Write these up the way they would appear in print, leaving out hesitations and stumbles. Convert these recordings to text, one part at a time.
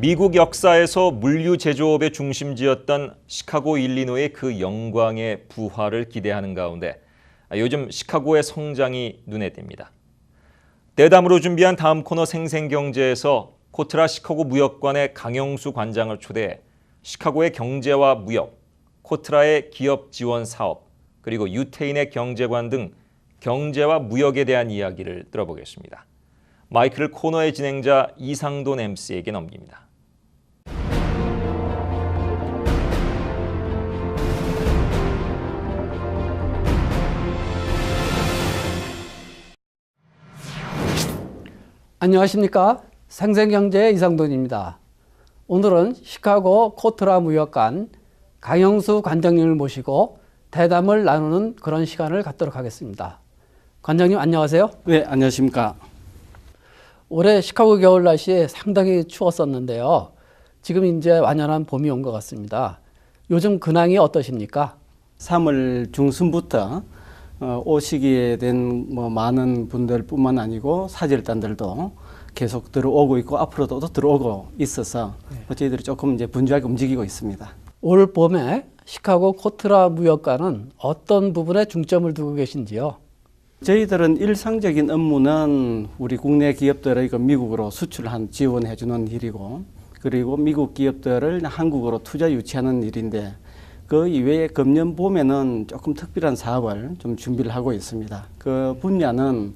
미국 역사에서 물류 제조업의 중심지였던 시카고, 일리노이의 그 영광의 부활을 기대하는 가운데 요즘 시카고의 성장이 눈에 띕니다. 대담으로 준비한 다음 코너 생생경제에서 코트라 시카고 무역관의 강영수 관장을 초대해 시카고의 경제와 무역, 코트라의 기업 지원 사업, 그리고 유태인의 경제관 등 경제와 무역에 대한 이야기를 들어보겠습니다. 마이크를 코너의 진행자 이상돈 MC에게 넘깁니다. 안녕하십니까? 생생경제의 이상돈입니다. 오늘은 시카고 코트라 무역관 강영수 관장님을 모시고 대담을 나누는 그런 시간을 갖도록 하겠습니다. 관장님 안녕하세요. 네, 안녕하십니까. 올해 시카고 겨울 날씨 상당히 추웠었는데요. 지금 이제 완연한 봄이 온 것 같습니다. 요즘 근황이 어떠십니까? 3월 중순부터 올 시기에 된 많은 분들뿐만 아니고 사절단들도 계속 들어오고 있고 앞으로도 들어오고 있어서 저희들이 조금 이제 분주하게 움직이고 있습니다. 올 봄에 시카고 코트라 무역관은 어떤 부분에 중점을 두고 계신지요? 저희들은 일상적인 업무는 우리 국내 기업들의 미국으로 수출한 지원해 주는 일이고, 그리고 미국 기업들을 한국으로 투자 유치하는 일인데, 그 이외에 금년 봄에는 조금 특별한 사업을 좀 준비를 하고 있습니다. 그 분야는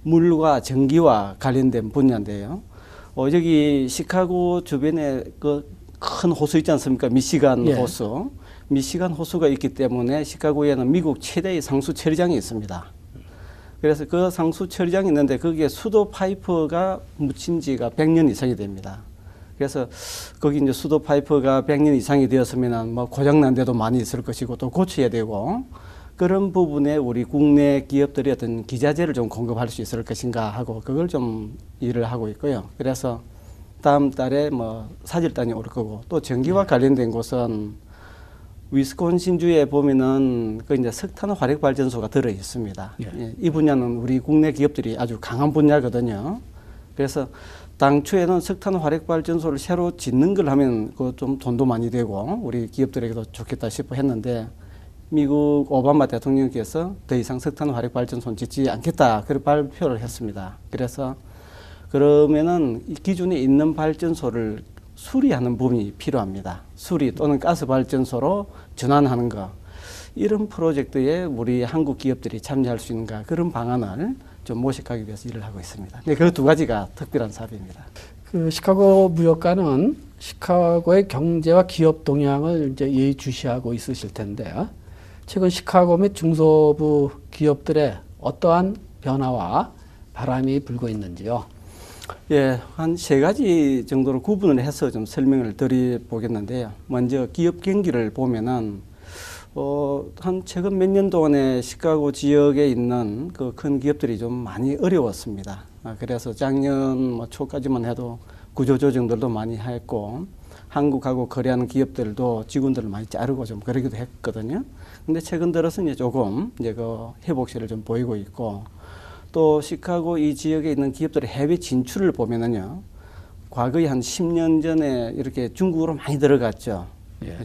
물과 전기와 관련된 분야인데요. 여기 시카고 주변에 그 큰 호수 있지 않습니까? 미시간 호수. 미시간 호수가 있기 때문에 시카고에는 미국 최대의 상수 처리장이 있습니다. 그래서 그 상수 처리장이 있는데 거기에 수도 파이프가 묻힌 지가 100년 이상이 됩니다. 그래서 거기 이제 수도 파이프가 100년 이상이 되었으면 고장난 데도 많이 있을 것이고 또 고쳐야 되고, 그런 부분에 우리 국내 기업들이 어떤 기자재를 좀 공급할 수 있을 것인가 하고 그걸 좀 일을 하고 있고요. 그래서 다음 달에 사절단이 올 거고, 또 전기와 관련된 곳은 위스콘신주에 보면은 그 이제 석탄 화력 발전소가 들어 있습니다. 예, 이 분야는 우리 국내 기업들이 아주 강한 분야거든요. 그래서 당초에는 석탄 화력 발전소를 새로 짓는 걸 하면 그 좀 돈도 많이 되고 우리 기업들에게도 좋겠다 싶어 했는데, 미국 오바마 대통령께서 더 이상 석탄 화력 발전소는 짓지 않겠다 그런 발표를 했습니다. 그래서 그러면은 이 기존에 있는 발전소를 수리하는 부분이 필요합니다. 수리 또는 가스 발전소로 전환하는 거, 이런 프로젝트에 우리 한국 기업들이 참여할 수 있는가, 그런 방안을 좀 모색하기 위해서 일을 하고 있습니다. 네, 그 두 가지가 특별한 사업입니다. 그 시카고 무역관은 시카고의 경제와 기업 동향을 이제 예의주시하고 있으실 텐데요. 최근 시카고 및 중소부 기업들의 어떠한 변화와 바람이 불고 있는지요? 예, 한 세 가지 정도로 구분을 해서 좀 설명을 드려보겠는데요. 먼저 기업 경기를 보면은 한 최근 몇 년 동안에 시카고 지역에 있는 그 큰 기업들이 좀 많이 어려웠습니다. 그래서 작년 초까지만 해도 구조조정들도 많이 했고, 한국하고 거래하는 기업들도 직원들을 많이 자르고 좀 그러기도 했거든요. 근데 최근 들어서 이제 조금 이제 그 회복세를 좀 보이고 있고, 또 시카고 이 지역에 있는 기업들의 해외 진출을 보면은요, 과거에 한 10년 전에 이렇게 중국으로 많이 들어갔죠.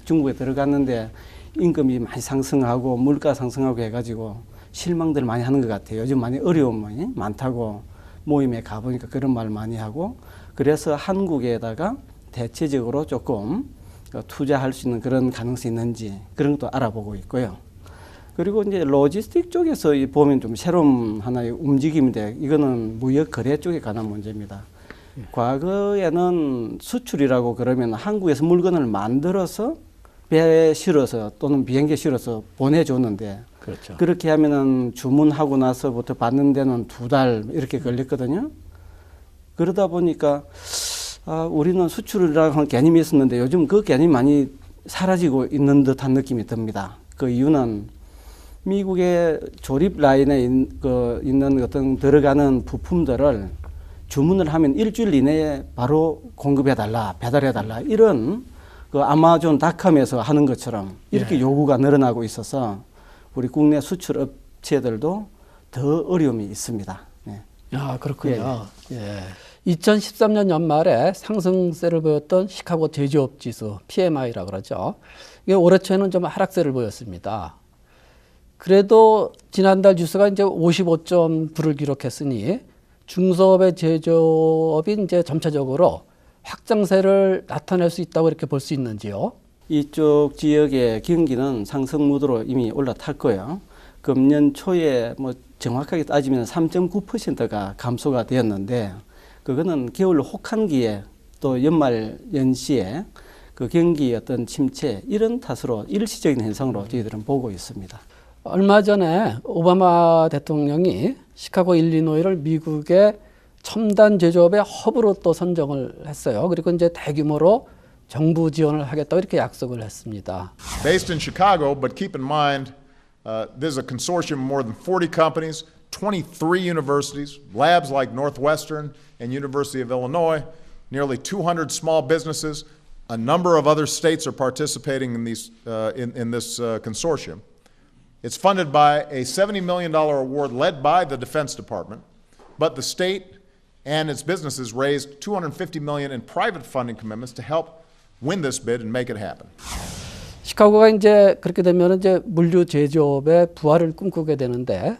중국에 들어갔는데 임금이 많이 상승하고 물가 상승하고 해가지고 실망들 많이 하는 것 같아요. 요즘 많이 어려움이 많다고 모임에 가보니까 그런 말 많이 하고, 그래서 한국에다가 대체적으로 조금 투자할 수 있는 그런 가능성이 있는지 그런 것도 알아보고 있고요. 그리고 이제 로지스틱 쪽에서 보면 좀 새로운 하나의 움직임인데, 이거는 무역 거래 쪽에 관한 문제입니다. 과거에는 수출이라고 그러면 한국에서 물건을 만들어서 배에 실어서 또는 비행기에 실어서 보내줬는데, 그렇죠. 그렇게 하면은 주문하고 나서부터 받는 데는 2달 이렇게 걸렸거든요. 그러다 보니까 우리는 수출이라고 하는 개념이 있었는데 요즘 그 개념이 많이 사라지고 있는 듯한 느낌이 듭니다. 그 이유는 미국의 조립 라인에 있는 어떤 들어가는 부품들을 주문을 하면 일주일 이내에 바로 공급해달라, 배달해달라, 이런 그 아마존닷컴에서 하는 것처럼 이렇게 요구가 늘어나고 있어서 우리 국내 수출 업체들도 더 어려움이 있습니다. 네. 야, 그렇군요. 예. 2013년 연말에 상승세를 보였던 시카고 제조업 지수 PMI라고 그러죠. 이게 올해 초에는 좀 하락세를 보였습니다. 그래도 지난달 지수가 이제 55.9를 기록했으니 중소업의 제조업이 이제 점차적으로 확장세를 나타낼 수 있다고 이렇게 볼 수 있는지요? 이쪽 지역의 경기는 상승 무드로 이미 올라탔고요. 금년 초에 뭐 정확하게 따지면 3.9%가 감소가 되었는데 그거는 겨울 혹한기에 또 연말 연시에 그 경기 어떤 침체 이런 탓으로 일시적인 현상으로 저희들은 보고 있습니다. 얼마 전에 오바마 대통령이 시카고 일리노이를 미국의 첨단 제조업의 허브로 또 선정을 했어요. 그리고 이제 대규모로 정부 지원을 하겠다고 이렇게 약속을 했습니다. Based in Chicago, but keep in mind, there's a consortium of more than 40 companies, 23 universities, labs like Northwestern and University of Illinois, nearly 200 small businesses. A number of other states are participating in these in this consortium. It's funded by a $70 million award led by the Defense Department, but the state and its businesses raised $250 million in private funding commitments to help win this bid and make it happen. 시카고가 이제 그렇게 되면 이제 물류 제조업의 부활을 꿈꾸게 되는데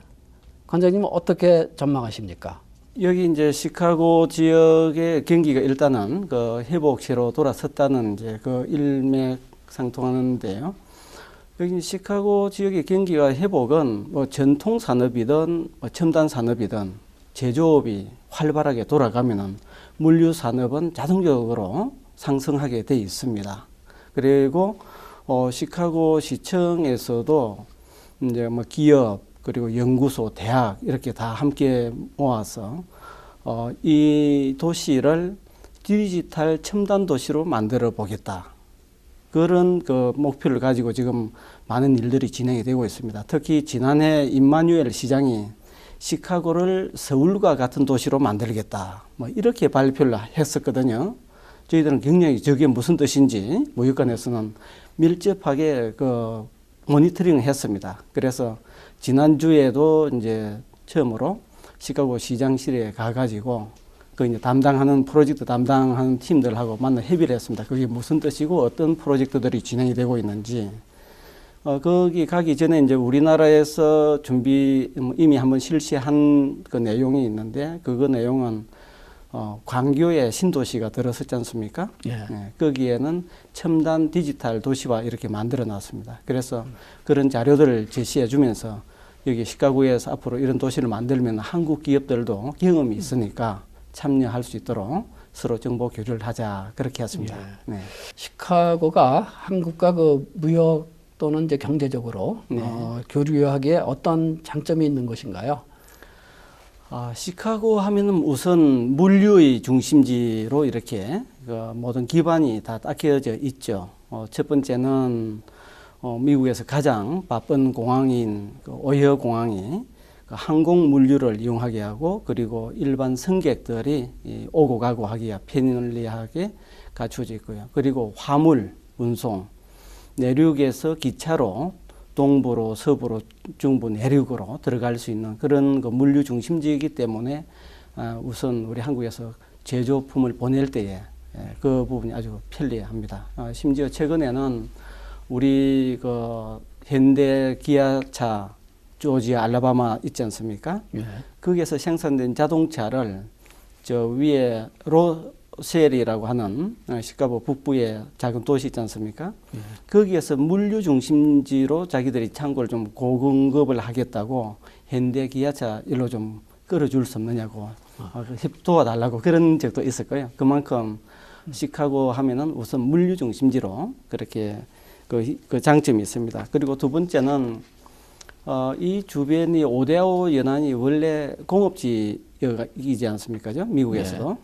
관장님은 어떻게 전망하십니까? 여기 이제 시카고 지역의 경기가 일단은 그 회복세로 돌아섰다는 이제 그 일맥상통하는데요. 여기 시카고 지역의 경기가 회복은 뭐 전통 산업이든 뭐 첨단 산업이든 제조업이 활발하게 돌아가면은 물류 산업은 자동적으로 상승하게 돼 있습니다. 그리고 시카고 시청에서도 이제 뭐 기업 그리고 연구소, 대학 이렇게 다 함께 모아서 이 도시를 디지털 첨단 도시로 만들어 보겠다. 그런 그 목표를 가지고 지금 많은 일들이 진행이 되고 있습니다. 특히 지난해 임마누엘 시장이 시카고를 서울과 같은 도시로 만들겠다. 뭐 이렇게 발표를 했었거든요. 저희들은 굉장히 저게 무슨 뜻인지 무역관에서는 밀접하게 그 모니터링을 했습니다. 그래서 지난주에도 이제 처음으로 시카고 시장실에 가가지고 그 이제 담당하는 프로젝트 담당하는 팀들하고 만나 협의를 했습니다. 그게 무슨 뜻이고 어떤 프로젝트들이 진행이 되고 있는지. 거기 가기 전에 이제 우리나라에서 이미 한번 실시한 그 내용이 있는데 그거 내용은 광교에 신도시가 들어섰지 않습니까? 예. 네, 거기에는 첨단 디지털 도시화 이렇게 만들어 놨습니다. 그래서 그런 자료들을 제시해 주면서 여기 시카고에서 앞으로 이런 도시를 만들면 한국 기업들도 경험이 있으니까 참여할 수 있도록 서로 정보 교류를 하자 그렇게 했습니다. 예. 네. 시카고가 한국과 그 무역 또는 이제 경제적으로 교류하기에 어떤 장점이 있는 것인가요? 시카고 하면은 우선 물류의 중심지로 이렇게 그 모든 기반이 다 닦여져 있죠. 첫 번째는 미국에서 가장 바쁜 공항인 그 오히어 공항이 그 항공 물류를 이용하게 하고 그리고 일반 승객들이 오고 가고 하기가 편리하게 갖추어져 있고요. 그리고 화물 운송, 내륙에서 기차로 동부로 서부로 중부 내륙으로 들어갈 수 있는 그런 그 물류 중심지이기 때문에 우선 우리 한국에서 제조품을 보낼 때에 그 부분이 아주 편리합니다. 심지어 최근에는 우리 그 현대 기아차 조지아 알라바마 있지 않습니까? 예. 거기에서 생산된 자동차를 저 위에 로셀이라고 하는 시카고 북부의 작은 도시 있지 않습니까? 거기에서 물류 중심지로 자기들이 창고를 좀 고공급을 하겠다고 현대 기아차 일로 좀 끌어줄 수 없느냐고 도와달라고 그런 적도 있었고요. 그만큼 시카고 하면은 우선 물류 중심지로 그렇게 그 장점이 있습니다. 그리고 두 번째는 이 주변이 오데오 연안이 원래 공업지역이지 않습니까? 미국에서도.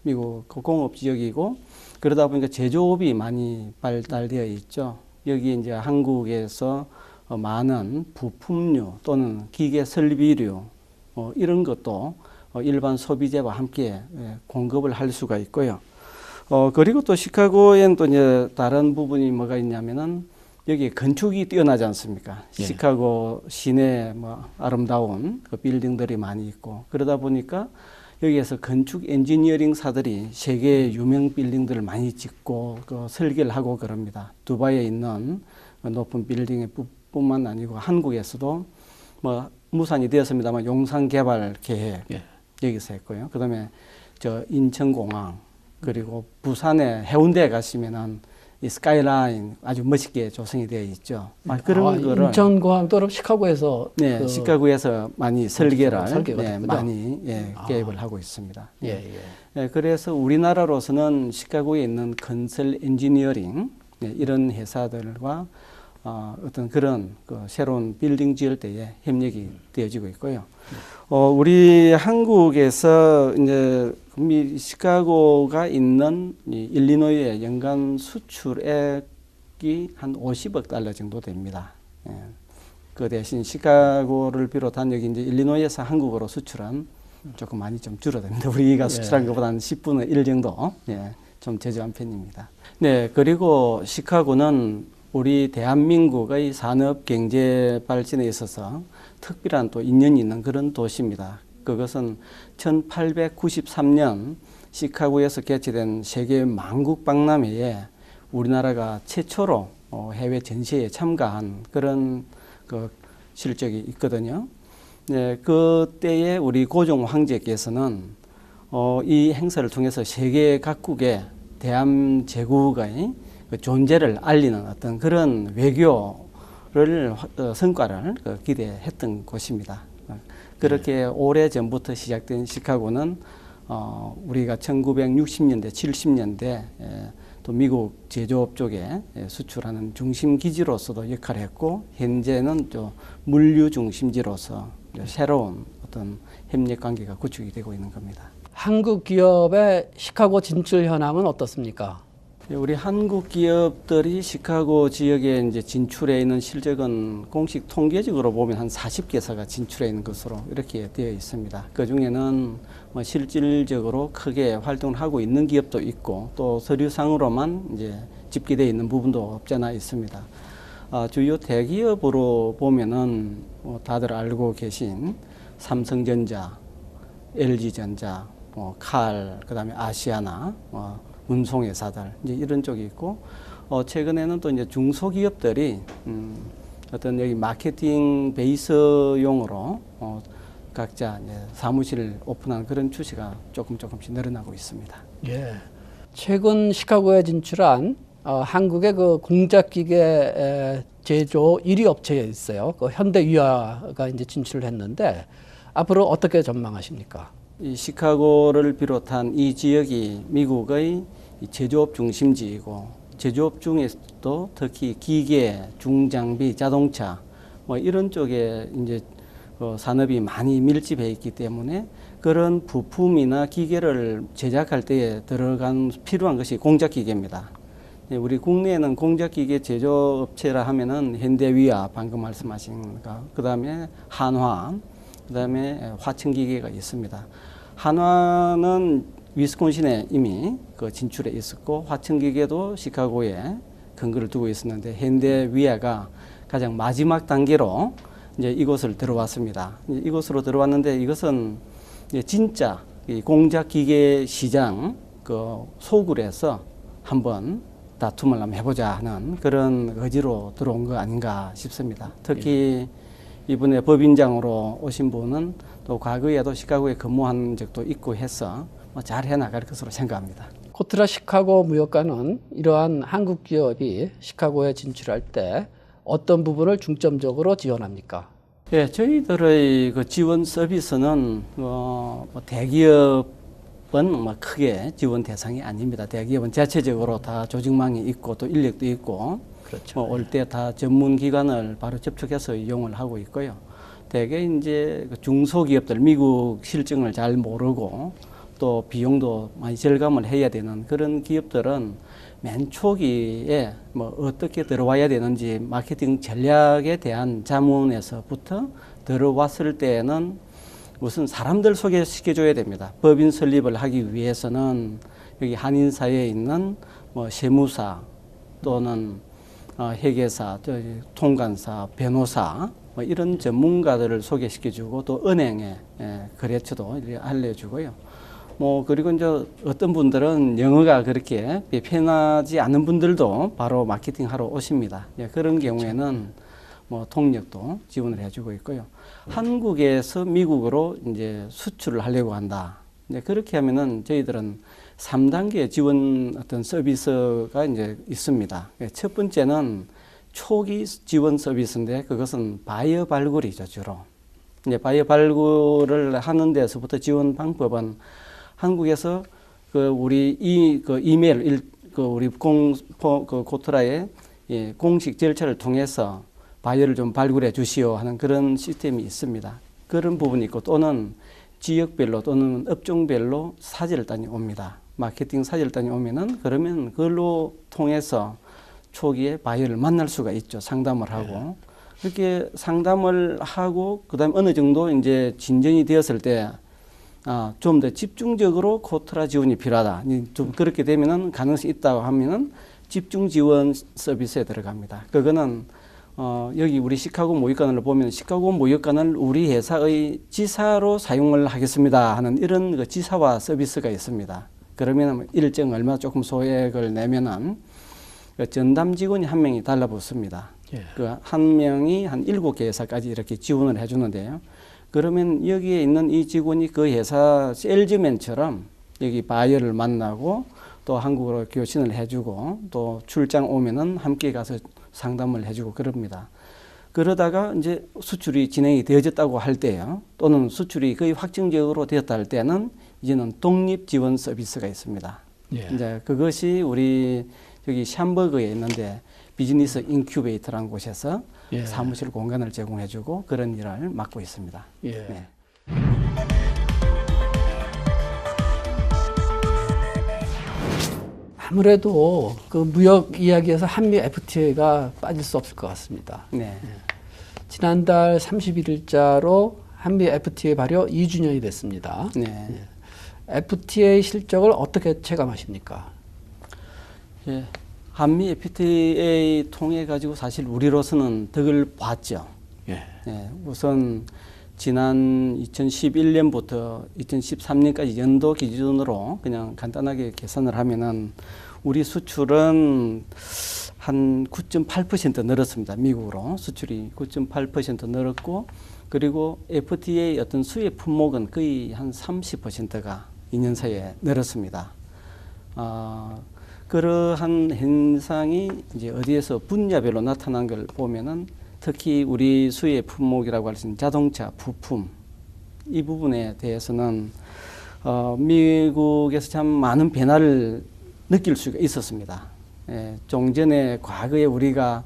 미국 공업 지역이고 그러다 보니까 제조업이 많이 발달되어 있죠. 여기 이제 한국에서 많은 부품류 또는 기계 설비류 이런 것도 일반 소비재와 함께 공급을 할 수가 있고요. 그리고 또 시카고에는 또 이제 다른 부분이 뭐가 있냐면은 여기 건축이 뛰어나지 않습니까? 예. 시카고 시내 뭐 아름다운 그 빌딩들이 많이 있고 그러다 보니까 여기에서 건축 엔지니어링사들이 세계 유명 빌딩들을 많이 짓고 그 설계를 하고 그럽니다. 두바이에 있는 높은 빌딩의 뿐만 아니고 한국에서도 뭐 무산이 되었습니다만 용산 개발 계획 예. 여기서 했고요. 그다음에 저 인천공항 그리고 부산에 해운대에 가시면은 이 스카이라인 아주 멋있게 조성이 되어 있죠. 그런 거를 인천공항도 그럼 시카고에서 네, 그 시카고에서 많이 설계를 설계가 네, 됐군요. 많이 개입을 하고 있습니다. 예. 그래서 우리나라로서는 시카고에 있는 건설 엔지니어링 이런 회사들과 어떤 그런 그 새로운 빌딩 지을 때에 협력이 되어지고 있고요. 우리 한국에서 이제 시카고가 있는 이 일리노이의 연간 수출액이 한 50억 달러 정도 됩니다. 예. 그 대신 시카고를 비롯한 여기 이제 일리노이에서 한국으로 수출은 조금 많이 좀 줄어듭니다. 우리가 수출한 것보다 한 10분의 1 정도 좀 저조한 편입니다. 네, 그리고 시카고는 우리 대한민국의 산업 경제 발전에 있어서 특별한 또 인연이 있는 그런 도시입니다. 그것은 1893년 시카고에서 개최된 세계 만국 박람회에 우리나라가 최초로 해외 전시회에 참가한 그런 그 실적이 있거든요. 네, 그때에 우리 고종 황제께서는 이 행사를 통해서 세계 각국의 대한 제국의 그 존재를 알리는 어떤 그런 외교를 성과를 기대했던 곳입니다. 그렇게 오래 전부터 시작된 시카고는 우리가 1960년대, 70년대 또 미국 제조업 쪽에 수출하는 중심 기지로서도 역할을 했고 현재는 또 물류 중심지로서 새로운 어떤 협력 관계가 구축이 되고 있는 겁니다. 한국 기업의 시카고 진출 현황은 어떻습니까? 우리 한국 기업들이 시카고 지역에 이제 진출해 있는 실적은 공식 통계적으로 보면 한 40개사가 진출해 있는 것으로 이렇게 되어 있습니다. 그 중에는 뭐 실질적으로 크게 활동을 하고 있는 기업도 있고 또 서류상으로만 이제 집계되어 있는 부분도 없지 않아 있습니다. 주요 대기업으로 보면은 다들 알고 계신 삼성전자, LG전자, 칼, 그다음에 아시아나, 운송회사들 이제 이런 쪽이 있고 최근에는 또 이제 중소기업들이 어떤 여기 마케팅 베이스용으로 각자 이제 사무실을 오픈하는 그런 추세가 조금씩 늘어나고 있습니다. 예. 최근 시카고에 진출한 한국의 그 공작기계 제조 1위 업체에 있어요. 그 현대위아가 이제 진출을 했는데 앞으로 어떻게 전망하십니까? 이 시카고를 비롯한 이 지역이 미국의 제조업 중심지이고 제조업 중에서도 특히 기계, 중장비, 자동차 뭐 이런 쪽에 이제 산업이 많이 밀집해 있기 때문에 그런 부품이나 기계를 제작할 때에 필요한 것이 공작기계입니다. 우리 국내에는 공작기계 제조업체라 하면은 현대위아 방금 말씀하신 거, 그다음에 한화, 그다음에 화천기계가 있습니다. 한화는 위스콘신에 이미 그 진출해 있었고 화천기계도 시카고에 근거를 두고 있었는데 현대위아가 가장 마지막 단계로 이제 이곳을 들어왔습니다. 이곳으로 들어왔는데 이것은 이제 진짜 이 공작기계 시장 그 소굴에서 한번 다툼을 한번 해보자 하는 그런 의지로 들어온 거 아닌가 싶습니다. 특히 이번에 법인장으로 오신 분은 또 과거에도 시카고에 근무한 적도 있고 해서 잘 해나갈 것으로 생각합니다. 코트라 시카고 무역과는 이러한 한국 기업이 시카고에 진출할 때 어떤 부분을 중점적으로 지원합니까? 예, 저희들의 그 지원 서비스는 대기업은 크게 지원 대상이 아닙니다. 대기업은 자체적으로 다 조직망이 있고 또 인력도 있고 그렇죠. 올 때 다 전문 기관을 바로 접촉해서 이용을 하고 있고요. 대개 이제 중소기업들 미국 실정을 잘 모르고 또 비용도 많이 절감을 해야 되는 그런 기업들은 맨 초기에 뭐 어떻게 들어와야 되는지 마케팅 전략에 대한 자문에서부터 들어왔을 때는 우선 사람들 소개시켜줘야 됩니다. 법인 설립을 하기 위해서는 여기 한인사회에 있는 뭐 세무사 또는 회계사, 통관사, 변호사 뭐 이런 전문가들을 소개시켜주고 또 은행에 거래처도 이렇게 알려주고요. 뭐 그리고 이제 어떤 분들은 영어가 그렇게 편하지 않은 분들도 바로 마케팅하러 오십니다. 그런 경우에는 뭐 통역도 지원을 해주고 있고요. 한국에서 미국으로 이제 수출을 하려고 한다. 이제 그렇게 하면은 저희들은 3단계 지원 어떤 서비스가 이제 있습니다. 첫 번째는 초기 지원 서비스인데 그것은 바이어 발굴이죠, 주로. 이제 바이어 발굴을 하는 데서부터 지원 방법은 한국에서 그 우리 이메일 우리 고트라의 공식 절차를 통해서 바이어를 좀 발굴해 주시오 하는 그런 시스템이 있습니다. 그런 부분이 있고 또는 지역별로 또는 업종별로 사절단이 옵니다. 마케팅 사절단이 오면은 그러면 그걸로 통해서 초기에 바이어를 만날 수가 있죠. 상담을 하고. 그렇게 상담을 하고 그다음에 어느 정도 이제 진전이 되었을 때 좀 더 집중적으로 코트라 지원이 필요하다. 좀 그렇게 되면은 가능성이 있다고 하면은 집중 지원 서비스에 들어갑니다. 그거는 여기 우리 시카고 모의관을 보면 시카고 모의관을 우리 회사의 지사로 사용을 하겠습니다 하는 이런 그 지사화 서비스가 있습니다. 그러면 일정 얼마 조금 소액을 내면은 그 전담 직원이 한 명이 달라붙습니다. 그 한 명이 한 7개 회사까지 이렇게 지원을 해주는데요. 그러면 여기에 있는 이 직원이 그 회사 세일즈맨처럼 여기 바이어를 만나고 또 한국어로 교신을 해주고 또 출장 오면은 함께 가서 상담을 해주고 그럽니다. 그러다가 이제 수출이 진행이 되어졌다고 할 때요. 또는 수출이 거의 확정적으로 되었다 할 때는 이제는 독립 지원 서비스가 있습니다. 이제 그것이 우리 여기 샴버그에 있는데 비즈니스 인큐베이터라는 곳에서 사무실 공간을 제공해주고 그런 일을 맡고 있습니다. 네. 아무래도 그 무역 이야기에서 한미 FTA가 빠질 수 없을 것 같습니다. 네. 지난달 31일자로 한미 FTA 발효 2주년이 됐습니다. 네. FTA 실적을 어떻게 체감하십니까? 예. 한미 FTA 통해 가지고 사실 우리로서는 덕을 봤죠. 예, 우선 지난 2011년부터 2013년까지 연도 기준으로 그냥 간단하게 계산을 하면은 우리 수출은 한 9.8% 늘었습니다. 미국으로 수출이 9.8% 늘었고 그리고 FTA 어떤 수입 품목은 거의 한 30%가 2년 사이에 늘었습니다. 그러한 현상이 이제 어디에서 분야별로 나타난 걸 보면은 특히 우리 수입 품목이라고 할 수 있는 자동차 부품 이 부분에 대해서는 미국에서 참 많은 변화를 느낄 수가 있었습니다. 좀 전에 과거에 우리가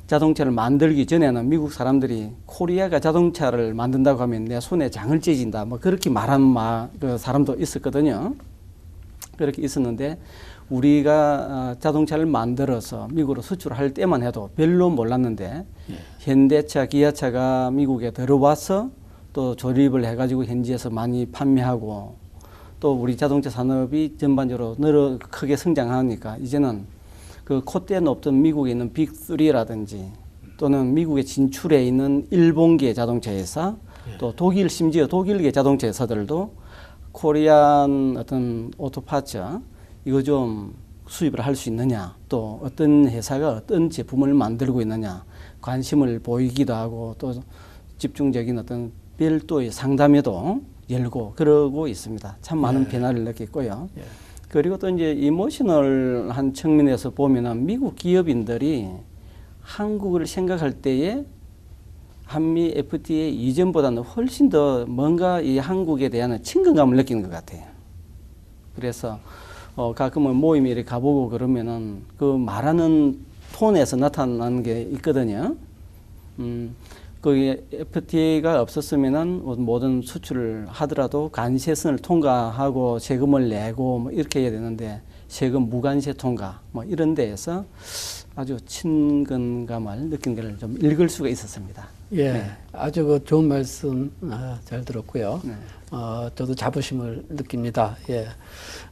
자동차를 만들기 전에는 미국 사람들이 코리아가 자동차를 만든다고 하면 내 손에 장을 찢진다 뭐 그렇게 말하는 그 사람도 있었거든요. 그렇게 있었는데 우리가 자동차를 만들어서 미국으로 수출할 때만 해도 별로 몰랐는데 현대차, 기아차가 미국에 들어와서 또 조립을 해가지고 현지에서 많이 판매하고 또 우리 자동차 산업이 전반적으로 크게 성장하니까 이제는 그 콧대 높던 미국에 있는 빅3라든지 또는 미국에 진출해 있는 일본계 자동차 회사 또 독일 심지어 독일계 자동차 회사들도 코리안 어떤 오토파츠 이거 좀 수입을 할 수 있느냐 또 어떤 회사가 어떤 제품을 만들고 있느냐 관심을 보이기도 하고 또 집중적인 어떤 별도의 상담에도 열고 그러고 있습니다. 참 많은 변화를 느꼈고요. 그리고 또 이제 이모셔널한 측면에서 보면은 미국 기업인들이 한국을 생각할 때에 한미 FTA 이전보다는 훨씬 더 뭔가 이 한국에 대한 친근감을 느끼는 것 같아요. 그래서 가끔은 모임에 이렇게 가보고 그러면은 그 말하는 톤에서 나타나는 게 있거든요. 그 FTA가 없었으면은 모든 수출을 하더라도 관세선을 통과하고 세금을 내고 뭐 이렇게 해야 되는데 세금 무관세 통과 뭐 이런 데에서 아주 친근감을 느낀 걸 좀 읽을 수가 있었습니다. 예, 네. 아주 그 좋은 말씀 잘 들었고요. 네. 저도 자부심을 느낍니다. 예,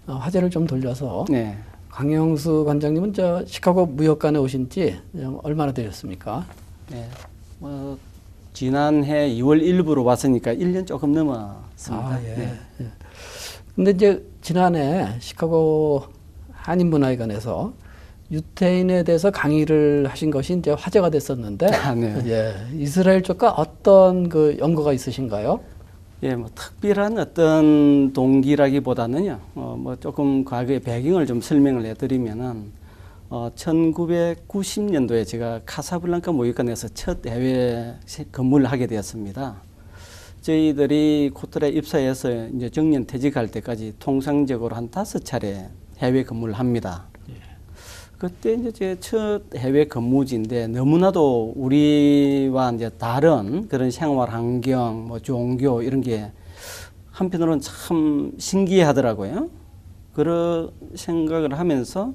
화제를 좀 돌려서 네. 강영수 관장님은 저 시카고 무역관에 오신 지 얼마나 되셨습니까? 네. 지난해 2월 1일부로 왔으니까 1년 조금 넘었습니다. 아, 예. 네. 예. 근데 이제 지난해 시카고 한인문화회관에서 유태인에 대해서 강의를 하신 것이 이제 화제가 됐었는데, 아, 네. 예, 이스라엘 쪽과 어떤 그 연고가 있으신가요? 예, 뭐 특별한 어떤 동기라기보다는요, 뭐 조금 과거의 배경을 좀 설명을 해드리면은, 1990년도에 제가 카사블랑카 모의관에서 첫 해외 근무를 하게 되었습니다. 저희들이 코트라에 입사해서 이제 정년 퇴직할 때까지 통상적으로 한 5차례 해외 근무를 합니다. 그때 이제 제 첫 해외 근무지인데 너무나도 우리와 이제 다른 그런 생활 환경, 뭐 종교 이런 게 한편으로는 참 신기하더라고요. 그런 생각을 하면서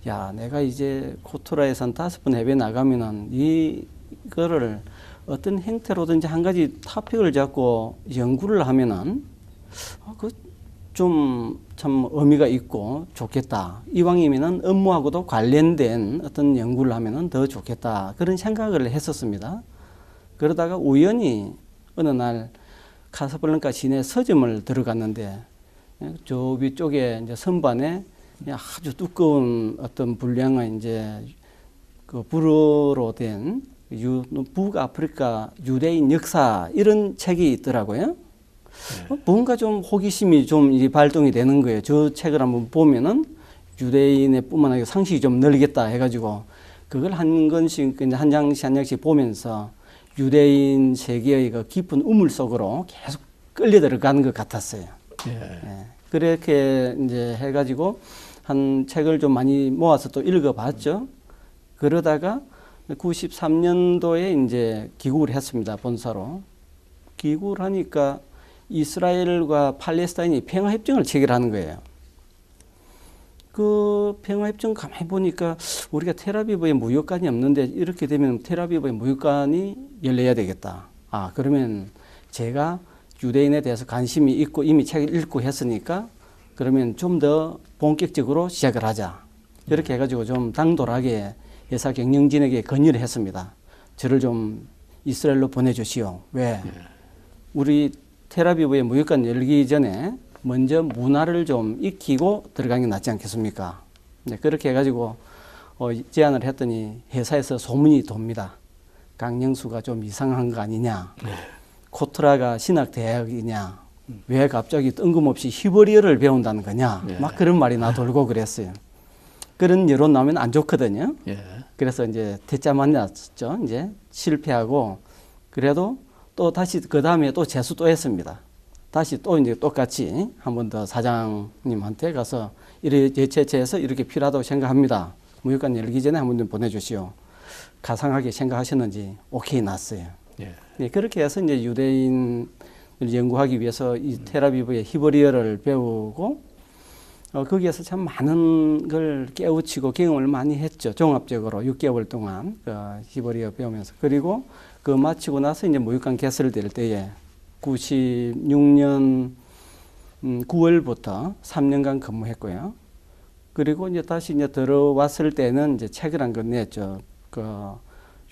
야, 내가 이제 코트라에서 한 5번 해외 나가면은 이거를 어떤 형태로든지 한 가지 토픽을 잡고 연구를 하면은 그 좀 참 의미가 있고 좋겠다. 이왕이면은 업무하고도 관련된 어떤 연구를 하면은 더 좋겠다. 그런 생각을 했었습니다. 그러다가 우연히 어느 날 카사블랑카 시내 서점을 들어갔는데 저 위쪽에 이제 선반에 아주 두꺼운 어떤 분량의 이제 그 불어로 된 북아프리카 유대인 역사 이런 책이 있더라고요. 뭔가 좀 호기심이 좀 발동이 되는 거예요. 저 책을 한번 보면은 유대인의 뿐만 아니라 상식이 좀 늘겠다 해가지고 그걸 한 권씩 한 장씩 한 장씩 보면서 유대인 세계의 그 깊은 우물 속으로 계속 끌려 들어가는 것 같았어요. 예. 그렇게 이제 해가지고 한 책을 좀 많이 모아서 또 읽어봤죠. 그러다가 93년도에 이제 귀국을 했습니다. 본사로. 귀국을 하니까 이스라엘과 팔레스타인이 평화협정을 체결하는 거예요. 그 평화협정 가만히 보니까 우리가 텔아비브에 무역관이 없는데 이렇게 되면 텔아비브에 무역관이 열려야 되겠다. 아, 그러면 제가 유대인에 대해서 관심이 있고 이미 책을 읽고 했으니까 그러면 좀 더 본격적으로 시작을 하자. 이렇게 해가지고 좀 당돌하게 회사 경영진에게 건의를 했습니다. 저를 좀 이스라엘로 보내주시오. 왜? 우리 텔아비브에 무역관 열기 전에 먼저 문화를 좀 익히고 들어가는 게 낫지 않겠습니까? 네, 그렇게 해가지고 제안을 했더니 회사에서 소문이 돕니다. 강영수가 좀 이상한 거 아니냐? 코트라가 신학대학이냐? 왜 갑자기 뜬금없이 히브리어를 배운다는 거냐? 막 그런 말이 나돌고 그랬어요. 그런 여론 나오면 안 좋거든요. 그래서 이제 대짜 만났죠. 이제 실패하고 그래도 또 다시 그 다음에 또 재수 또 했습니다. 다시 또 이제 똑같이 한 번 더 사장님한테 가서 이렇게 제체해서 이렇게 필요하다고 생각합니다. 무역관 열기 전에 한 번 좀 보내주시오. 가상하게 생각하셨는지 오케이 났어요. 네, 그렇게 해서 이제 유대인을 연구하기 위해서 이 텔아비브의 히브리어를 배우고 거기에서 참 많은 걸 깨우치고 경험을 많이 했죠. 종합적으로 6개월 동안 히브리어 배우면서. 그리고 그 마치고 나서 이제 무역관 개설될 때에 96년 9월부터 3년간 근무했고요. 그리고 이제 다시 이제 들어왔을 때는 이제 책을 한 권 냈죠. 그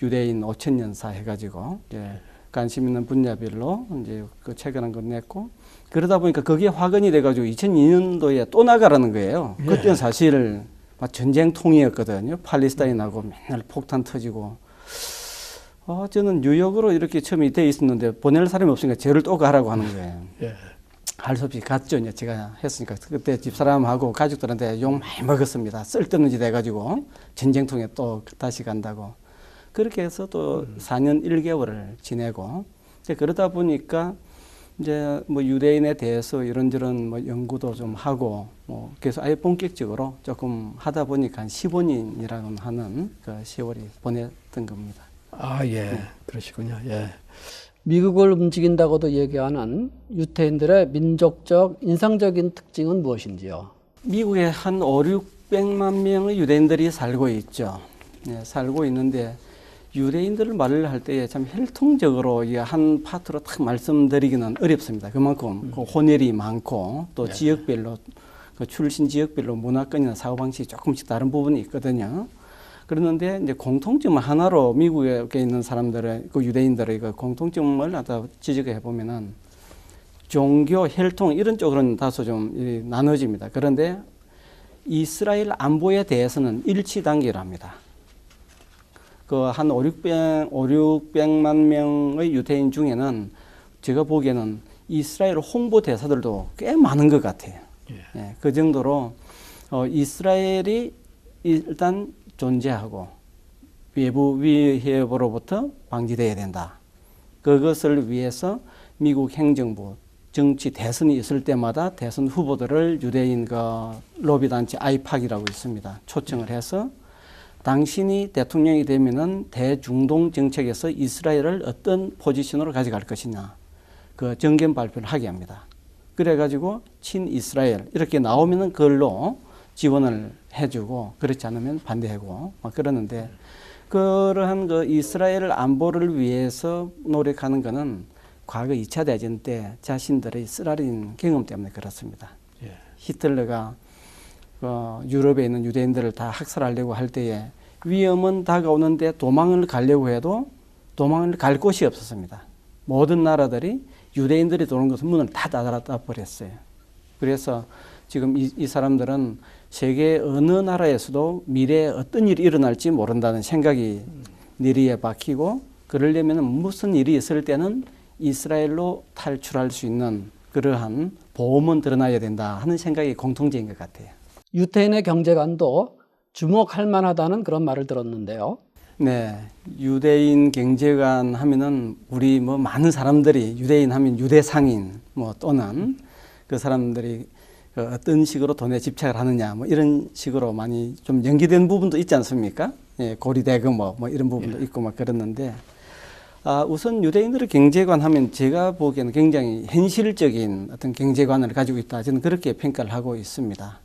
유대인 5,000년사 해가지고 이제 관심 있는 분야별로 이제 그 책을 한 권 냈고 그러다 보니까 그게 화근이 돼가지고 2002년도에 또 나가라는 거예요. 그때는 사실 막 전쟁통이었거든요. 팔레스타인하고 맨날 폭탄 터지고. 저는 뉴욕으로 이렇게 처음에 돼 있었는데 보낼 사람이 없으니까 저를 또 가라고 하는 거예요. 할 수 없이 갔죠. 이제 제가 했으니까. 그때 집사람하고 가족들한테 욕 많이 먹었습니다. 쓸데없는 짓 해가지고 전쟁통에 또 다시 간다고. 그렇게 해서 또 4년 1개월을 지내고 그러다 보니까 이제 뭐 유대인에 대해서 이런저런 뭐 연구도 좀 하고 뭐 그래서 아예 본격적으로 조금 하다 보니까 한 15년이라고 하는 그 세월이 보냈던 겁니다. 아, 예. 그러시군요. 예. 미국을 움직인다고도 얘기하는 유태인들의 민족적, 인상적인 특징은 무엇인지요? 미국에 한 5,600만 명의 유대인들이 살고 있죠. 네, 살고 있는데 유대인들을 말을 할 때 참 혈통적으로 한 파트로 딱 말씀드리기는 어렵습니다. 그만큼 그 혼혈이 많고 또 지역별로 그 출신 지역별로 문화권이나 사고방식이 조금씩 다른 부분이 있거든요. 그랬는데 이제 공통점 하나로 미국에 있는 사람들의 그 유대인들의 그 공통점을 하다 지적해 보면은 종교, 혈통 이런 쪽으로는 다소 좀 나눠집니다. 그런데 이스라엘 안보에 대해서는 일치 단계랍니다. 그 한 5,600만 명의 유대인 중에는 제가 보기에는 이스라엘 홍보 대사들도 꽤 많은 것 같아요. 예, 그 정도로 이스라엘이 일단 존재하고 외부 위협으로부터 방지돼야 된다. 그것을 위해서 미국 행정부 정치 대선이 있을 때마다 대선 후보들을 유대인 그 로비 단체 아이팍이라고 있습니다. 초청을 해서 당신이 대통령이 되면은 대중동 정책에서 이스라엘을 어떤 포지션으로 가져갈 것이냐 그 정견 발표를 하게 합니다. 그래가지고 친이스라엘 이렇게 나오면은 그걸로 지원을 해주고 그렇지 않으면 반대하고 막 그러는데 그러한 그 이스라엘 안보를 위해서 노력하는 것은 과거 2차 대전 때 자신들의 쓰라린 경험 때문에 그렇습니다. 히틀러가 유럽에 있는 유대인들을 다 학살하려고 할 때에 위험은 다가오는데 도망을 가려고 해도 도망을 갈 곳이 없었습니다. 모든 나라들이 유대인들이 도는 것은 문을 다 닫아 버렸어요. 그래서 지금 이 사람들은 세계 어느 나라에서도 미래에 어떤 일이 일어날지 모른다는 생각이 뇌리에 박히고 그러려면 무슨 일이 있을 때는 이스라엘로 탈출할 수 있는 그러한 보험은 드러나야 된다 하는 생각이 공통적인 것 같아요. 유태인의 경제관도 주목할 만하다는 그런 말을 들었는데요. 네, 유대인 경제관 하면은 우리 뭐 많은 사람들이 유대인 하면 유대상인 뭐 또는 그 사람들이 그 어떤 식으로 돈에 집착을 하느냐 뭐 이런 식으로 많이 좀 연기된 부분도 있지 않습니까? 예, 고리대금 뭐 이런 부분도 있고 막 그랬는데 우선 유대인들의 경제관 하면 제가 보기에는 굉장히 현실적인 어떤 경제관을 가지고 있다. 저는 그렇게 평가를 하고 있습니다.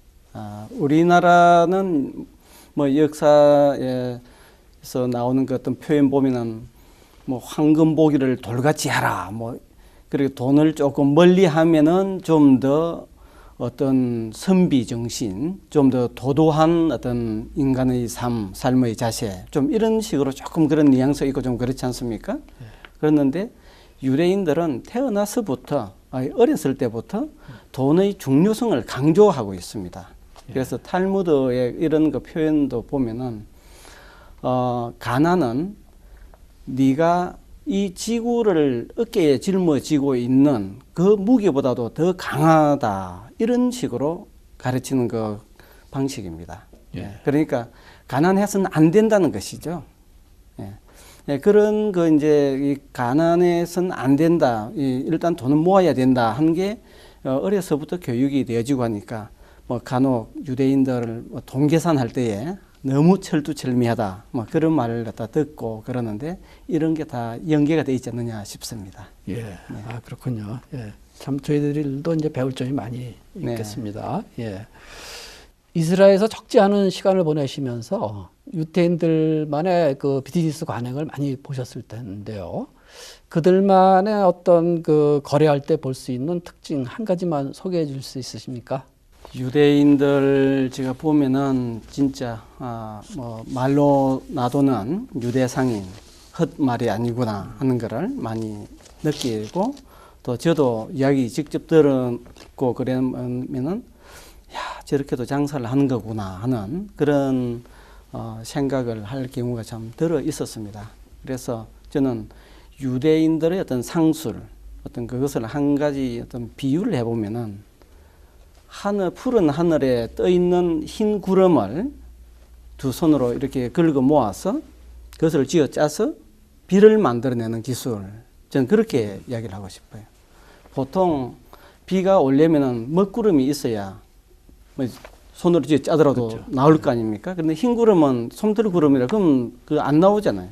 우리나라는 뭐 역사에서 나오는 그 어떤 표현 보면은 뭐 황금 보기를 돌같이 하라. 뭐 그리고 돈을 조금 멀리 하면은 좀 더 어떤 선비 정신, 좀 더 도도한 어떤 인간의 삶의 자세, 좀 이런 식으로 조금 그런 뉘앙스 있고 좀 그렇지 않습니까? 그랬는데 유대인들은 태어나서부터 어렸을 때부터 돈의 중요성을 강조하고 있습니다. 그래서 탈무드의 이런 그 표현도 보면은 가난은 네가 이 지구를 어깨에 짊어지고 있는 그 무게보다도 더 강하다 이런 식으로 가르치는 그 방식입니다. 그러니까 가난해서는 안 된다는 것이죠. 그런 그 이제 이 가난해서는 안 된다. 일단 돈은 모아야 된다 하는 게 어려서부터 교육이 되어지고 하니까 뭐 간혹 유대인들을 돈 계산할 때에 너무 철두철미하다. 뭐 그런 말을 갖다 듣고 그러는데 이런 게 다 연계가 되어 있지 않느냐 싶습니다. 예. 그렇군요. 예. 참 저희들도 이제 배울 점이 많이 있겠습니다. 예. 이스라엘에서 적지 않은 시간을 보내시면서 유태인들만의 그 비즈니스 관행을 많이 보셨을 텐데요. 그들만의 어떤 그 거래할 때 볼 수 있는 특징 한 가지만 소개해 줄 수 있으십니까? 유대인들 제가 보면은 진짜 뭐 말로 놔두는 유대상인 헛말이 아니구나 하는 거를 많이 느끼고 또 저도 이야기 직접 들었고 그러면은 야 저렇게도 장사를 하는 거구나 하는 그런 생각을 할 경우가 참 들어 있었습니다. 그래서 저는 유대인들의 어떤 상술 어떤 그것을 한 가지 어떤 비유를 해보면은 푸른 하늘에 떠 있는 흰 구름을 두 손으로 이렇게 긁어 모아서 그것을 쥐어 짜서 비를 만들어내는 기술. 저는 그렇게 이야기를 하고 싶어요. 보통 비가 오려면은 먹구름이 있어야 뭐 손으로 쥐어 짜더라도 그렇죠. 나올 거 아닙니까? 근데 흰 구름은 솜털 구름이라 그럼 그거 안 나오잖아요.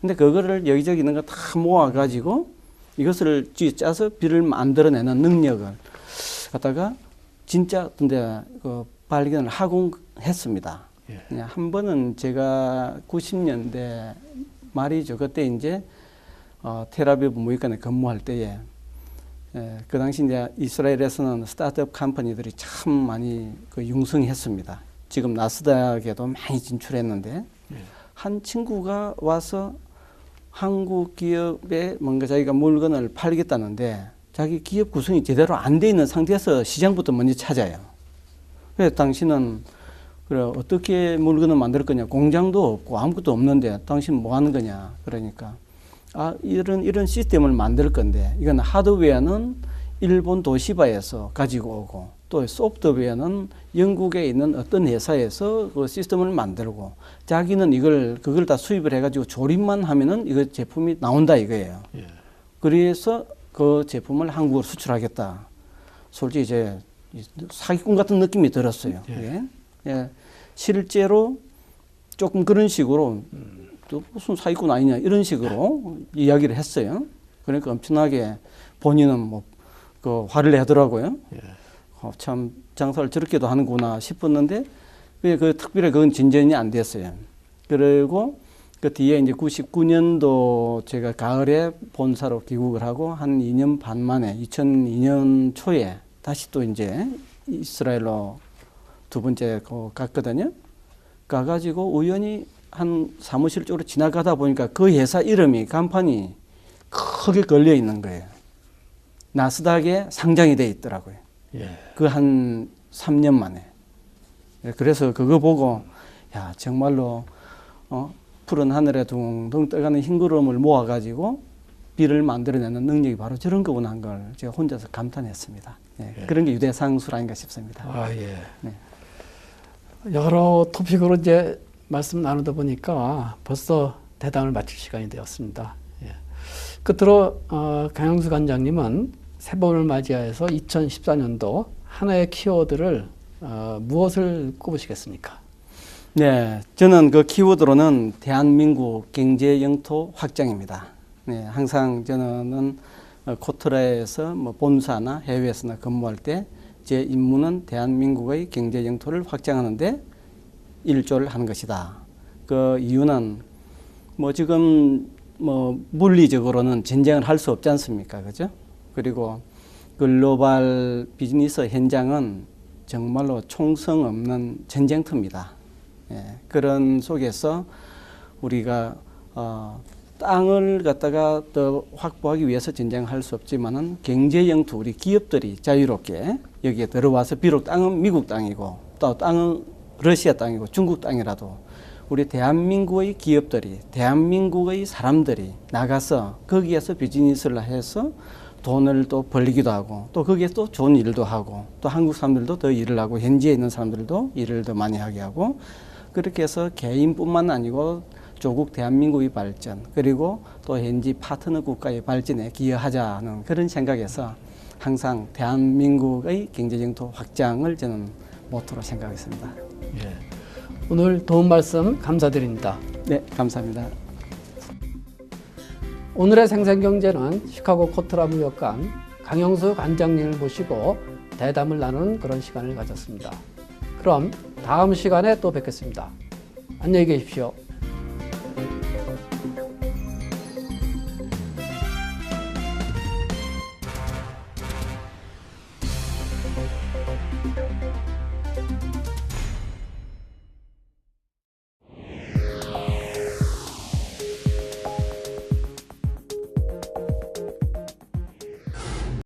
근데 그거를 여기저기 있는 거 다 모아가지고 이것을 쥐어 짜서 비를 만들어내는 능력을 갖다가 진짜 근데 그 발견을 하고 했습니다. 한 번은 제가 90년대 말이죠. 그때 이제 텔아비브 무역관에 근무할 때에 그 당시 이제 이스라엘에서는 스타트업 컴퍼니들이 참 많이 그 융성했습니다. 지금 나스닥에도 많이 진출했는데 한 친구가 와서 한국 기업에 뭔가 자기가 물건을 팔겠다는데 자기 기업 구성이 제대로 안 돼 있는 상태에서 시장부터 먼저 찾아요. 그래서 당신은 그래 어떻게 물건을 만들 거냐, 공장도 없고 아무것도 없는데 당신 뭐 하는 거냐. 그러니까 이런 시스템을 만들 건데 이건 하드웨어는 일본 도시바에서 가지고 오고 또 소프트웨어는 영국에 있는 어떤 회사에서 그 시스템을 만들고 자기는 그걸 다 수입을 해가지고 조립만 하면은 이거 제품이 나온다 이거예요. 예. 그래서 그 제품을 한국으로 수출하겠다. 솔직히 이제 사기꾼 같은 느낌이 들었어요. 예. 예. 실제로 조금 그런 식으로 또 무슨 사기꾼 아니냐 이런 식으로 이야기를 했어요. 그러니까 엄청나게 본인은 그 화를 내더라고요. 예. 참 장사를 저렇게도 하는구나 싶었는데 특별히 그건 진전이 안 됐어요. 그리고 그 뒤에 이제 99년도 제가 가을에 본사로 귀국을 하고 한 2년 반 만에 2002년 초에 다시 또 이제 이스라엘로 두 번째 갔거든요. 가가지고 우연히 한 사무실 쪽으로 지나가다 보니까 그 회사 이름이 간판이 크게 걸려 있는 거예요. 나스닥에 상장이 돼 있더라고요. 예. 그 한 3년 만에. 그래서 그거 보고 야 정말로 푸른 하늘에 둥둥 떠가는 흰구름을 모아가지고 비를 만들어내는 능력이 바로 저런 거구나 한 걸 제가 혼자서 감탄했습니다. 네, 예. 그런 게 유대상술 아닌가 싶습니다. 예. 네. 여러 토픽으로 이제 말씀 나누다 보니까 벌써 대담을 마칠 시간이 되었습니다. 예. 끝으로 강영수 관장님은 새봄을 맞이해서 2014년도 하나의 키워드를 무엇을 꼽으시겠습니까? 네, 저는 그 키워드로는 대한민국 경제 영토 확장입니다. 네, 항상 저는 코트라에서 본사나 해외에서나 근무할 때 제 임무는 대한민국의 경제 영토를 확장하는데 일조를 하는 것이다. 그 이유는 지금 물리적으로는 전쟁을 할 수 없지 않습니까? 그죠? 그리고 글로벌 비즈니스 현장은 정말로 총성 없는 전쟁터입니다. 예, 그런 속에서 우리가 땅을 갖다가 더 확보하기 위해서 전쟁할 수 없지만은 경제 영토 우리 기업들이 자유롭게 여기에 들어와서 비록 땅은 미국 땅이고 또 땅은 러시아 땅이고 중국 땅이라도 우리 대한민국의 기업들이 대한민국의 사람들이 나가서 거기에서 비즈니스를 해서 돈을 또 벌리기도 하고 또 거기에서 또 좋은 일도 하고 또 한국 사람들도 더 일을 하고 현지에 있는 사람들도 일을 더 많이 하게 하고 그렇게 해서 개인뿐만 아니고 조국 대한민국의 발전 그리고 또 현지 파트너 국가의 발전에 기여하자는 그런 생각에서 항상 대한민국의 경제영토 확장을 저는 모토로 생각했습니다. 예. 오늘 도움 말씀 감사드립니다. 네, 감사합니다. 오늘의 생생경제는 시카고 코트라 무역관 강영수 관장님을 모시고 대담을 나누는 그런 시간을 가졌습니다. 그럼 다음 시간에 또 뵙겠습니다. 안녕히 계십시오.